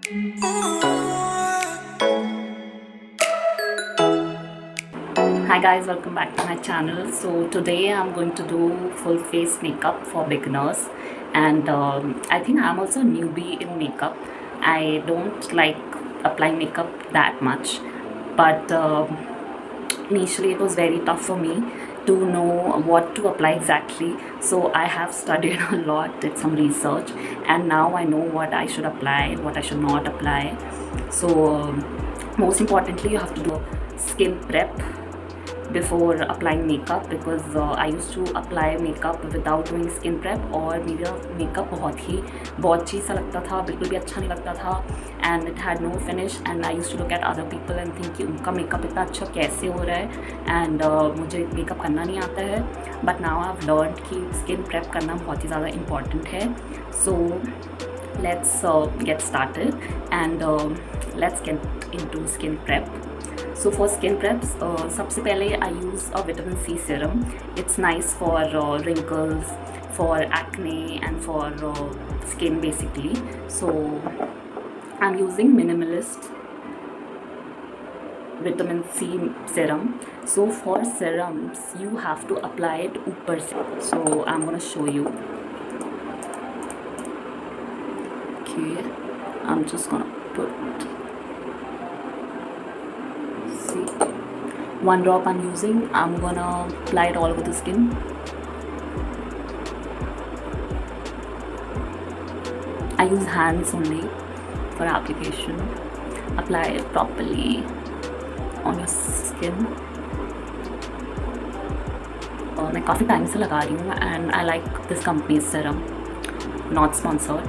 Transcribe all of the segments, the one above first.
Hi guys, welcome back to my channel. So today I'm going to do full face makeup for beginners, and I think I'm also a newbie in makeup. I don't like applying makeup that much, but initially it was very tough for me to know what to apply exactly. So I have studied a lot, did some research, and now I know what I should apply, what I should not apply. So most importantly, you have to do skin prep before applying makeup, because I used to apply makeup without doing skin prep, और मेरा makeup बहुत चीज़ सा लगता था, बिल्कुल भी अच्छा नहीं लगता था, and it had no finish, and I used to look at other people and think कि उनका makeup इतना अच्छा कैसे हो रहा है, and मुझे makeup करना नहीं आता है. But now I've learned कि skin prep करना बहुत ही ज़्यादा important है. So let's get started, and let's get into skin prep. So for skin preps, सबसे पहले I use a vitamin C serum. It's nice for wrinkles, for acne, and for skin basically. So I'm using Minimalist vitamin C serum. So for serums, you have to apply it ऊपर से. So I'm gonna show you. Okay, I'm just gonna put. One drop I'm using. I'm gonna apply it all over the skin. I use hands only for application. Apply it properly on your skin. मैं काफ़ी time से लगा रही हूँ, and I like this company's serum. Not sponsored.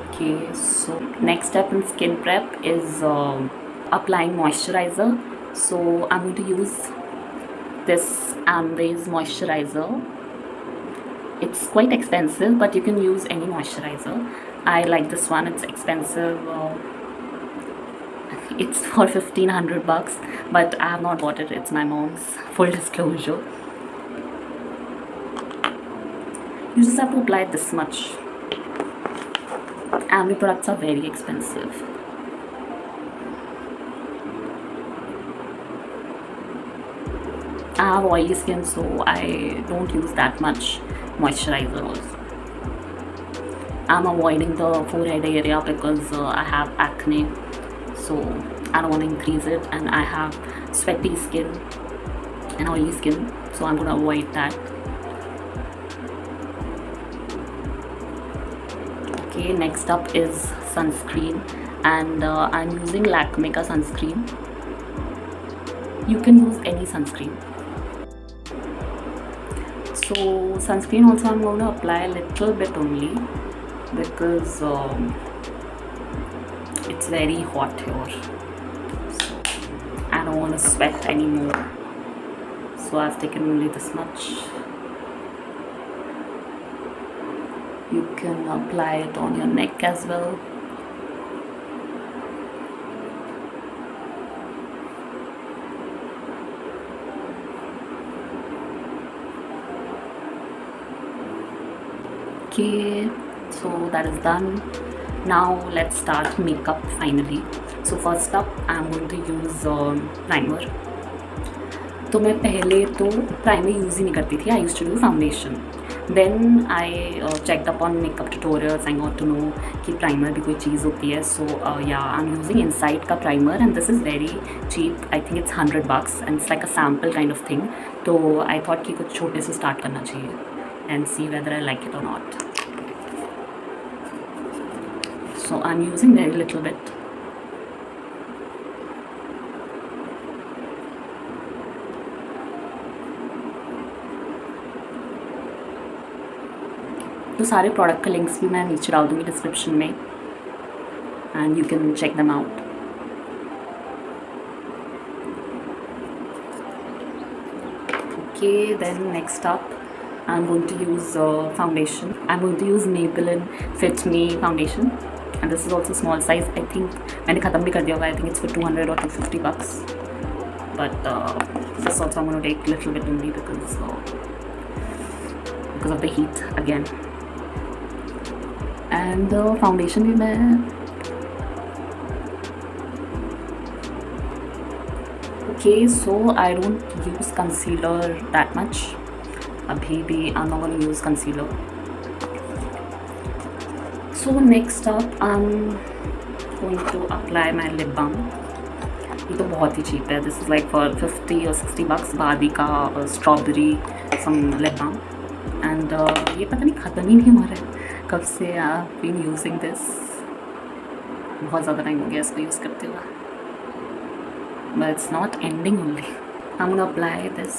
Okay, so next step in skin prep is applying moisturizer. So I'm going to use this Amway's moisturizer. It's quite expensive, but you can use any moisturizer. I like this one. It's expensive. It's for $1,500, but I have not bought it. It's my mom's. Full disclosure. You just have to apply this much. Amway products are very expensive. I have oily skin, so I don't use that much moisturizer also. I'm avoiding the forehead area because I have acne, so I don't want to increase it, and I have sweaty skin and oily skin, so I'm going to avoid that. Okay, next up is sunscreen, and I'm using Lakme ka sunscreen. You can use any sunscreen. So sunscreen also I'm going to apply a little bit only, because it's very hot here, so I don't want to sweat anymore. So I've taken only this much. You can apply it on your neck as well. Okay, so that is done. Now let's start makeup finally. So first up, I'm going to use primer. तो मैं पहले तो primer use ही नहीं करती थी. I used to do foundation. Then I checked up on makeup tutorials. I got to know कि primer भी कोई चीज़ होती है. So yeah, I'm using Inside का primer, and this is very cheap. I think it's $100, and it's like a sample kind of thing. तो I thought कि कुछ छोटे से start करना चाहिए and see whether I like it or not. So I'm using very little bit. तो सारे product के लिंक्स भी मैं नीचे डाल दूँगी डिस्क्रिप्शन में, and you can check them out. Okay, then next up, I'm going to use foundation. I'm going to use Maybelline Fit Me foundation, and this is also small size. I think मैंने ख़त्म भी कर दिया होगा. I think it's for $200 or $250. But this also I'm going to take a little bit only because of the heat again. And the foundation भी मैं Okay, so I don't use concealer that much. Abhi bhi I'm not going to use concealer. So next up I'm going to apply my lip balm. ये तो बहुत ही cheap है. This is like for 50 or 60 bucks. Vaadi का strawberry some lip balm. And ये पता नहीं ख़त्म ही नहीं हो रहा है. कब से I've been using this. बहुत ज़्यादा टाइम हो गया इसको यूज़ करते हुए. But it's not ending only. I'm gonna apply this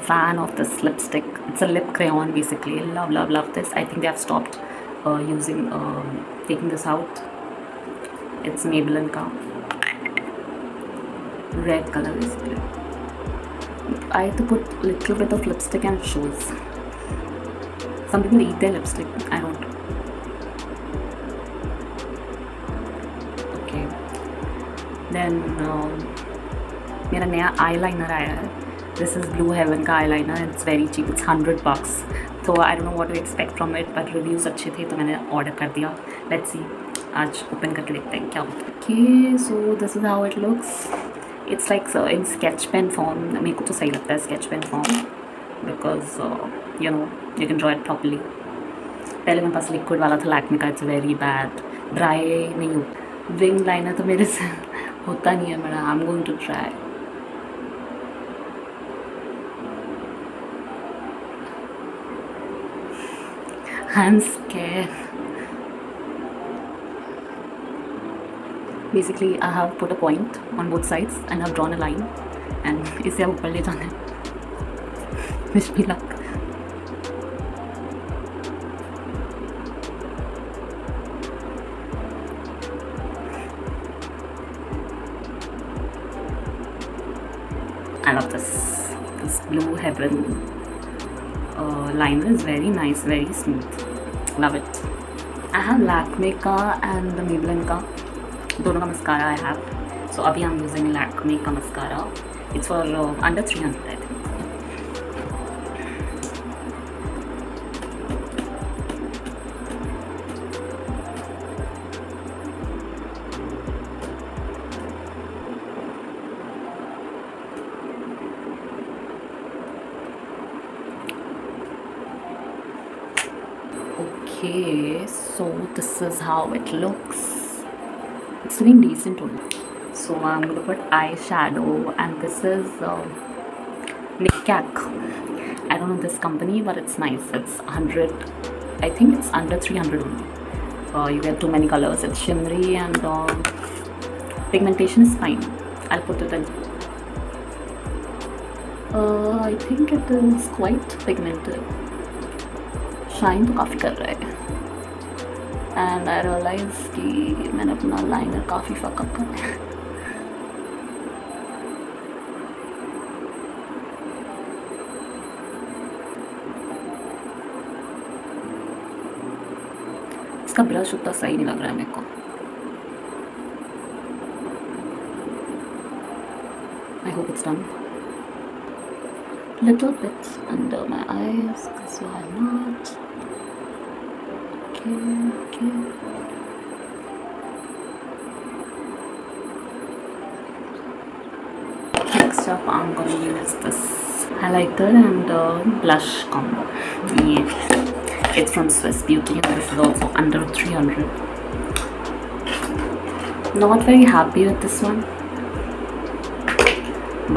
fan of this lipstick. It's a lip crayon basically. Love this. I think they have stopped taking this out. It's Maybelline ka red color basically. I have to put a little bit of lipstick and it shows. Some people eat their lipstick. I don't. Okay. Then मेरा नया eyeliner आया है. This is Blue Heaven का eyeliner. It's very cheap. It's 100 bucks. So I don't know what to expect from it, but reviews अच्छे थे तो मैंने order कर दिया. Let's see. आज open करके देखते हैं क्या होता है. Okay, so this is how it looks. It's like in sketch pen form. मेरे को तो सही लगता है sketch pen form because you know you can draw it properly. पहले मेरे पास liquid वाला था Lakme का. It's very bad. Dry नहीं हो. Wing liner तो मेरे से होता नहीं है मेरा. I'm going to try. I'm scared. Basically, I have put a point on both sides and I've drawn a line, and इसे अब ऊपर ले जाना है. Wish me luck. I love this. This Blue Heaven liner is very nice, very smooth. Love it. I have Lakme का and the Maybelline का. दोनों का mascara I have. So अभी I'm using Lakme का mascara. It's for under 300 I think. Okay, so this is how it looks. It's looking decent only. So I'm going to put eyeshadow, and this is Nicka. I don't know this company, but it's nice. It's 100. I think it's under 300 only. You get too many colors. It's shimmery and pigmentation is fine. I'll put it in. I think it is quite pigmented. Shine तो काफ़ी कर रहा है. And I realise कि मैंने अपना liner काफ़ी fuck up कर दिया. इसका ब्रश उतना सही नहीं लग रहा है मेरे को. I hope it's done. Little bit under my eyes, because why not? Okay. Next up, I'm gonna use this highlighter and blush combo. Yeah, it's from Swiss Beauty, and this is also under 300. Not very happy with this one,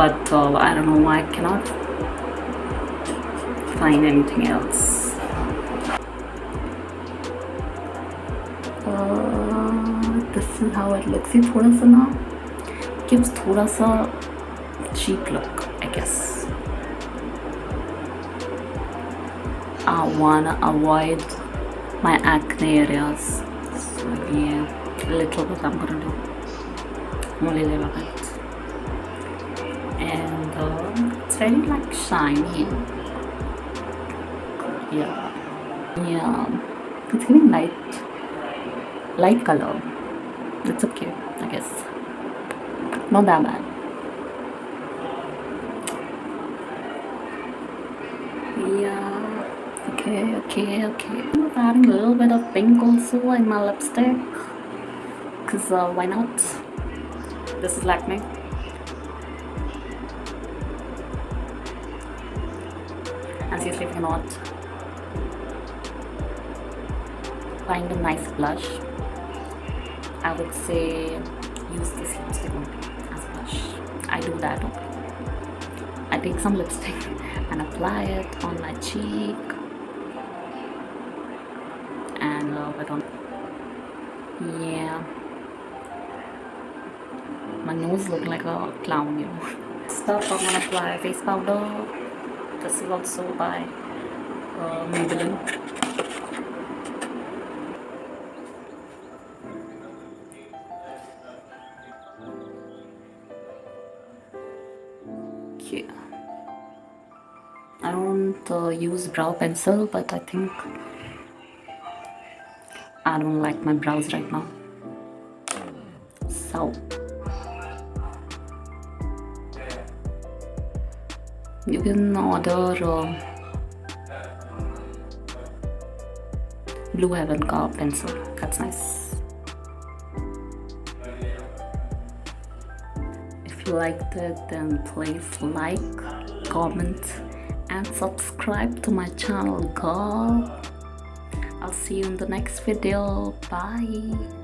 but I don't know why I cannot find anything else. This is how it looks. ये थोड़ा सा ना gives थोड़ा सा cheap look, I guess. I wanna avoid my acne areas, so yeah, a little bit I'm gonna do. Only a little bit, and it's very like shiny. Yeah, it's giving light color. It's okay, I guess. Not that bad. Yeah, okay. I'm adding a little bit of pink also in my lipstick, because why not? This is Lakme. and seriously, if you cannot find a nice blush, I would say use this lipstick only as blush. I do that only. I take some lipstick and apply it on my cheek and rub it on. Yeah, my nose looks like a clown, you know. Stuff, I'm gonna apply face powder. This is also by Maybelline. Okay. I don't use brow pencil, but I think I don't like my brows right now. So you can order Blue Heaven ka pencil. That's nice. If you liked it, then please like, comment, and subscribe to my channel, girl. I'll see you in the next video. Bye.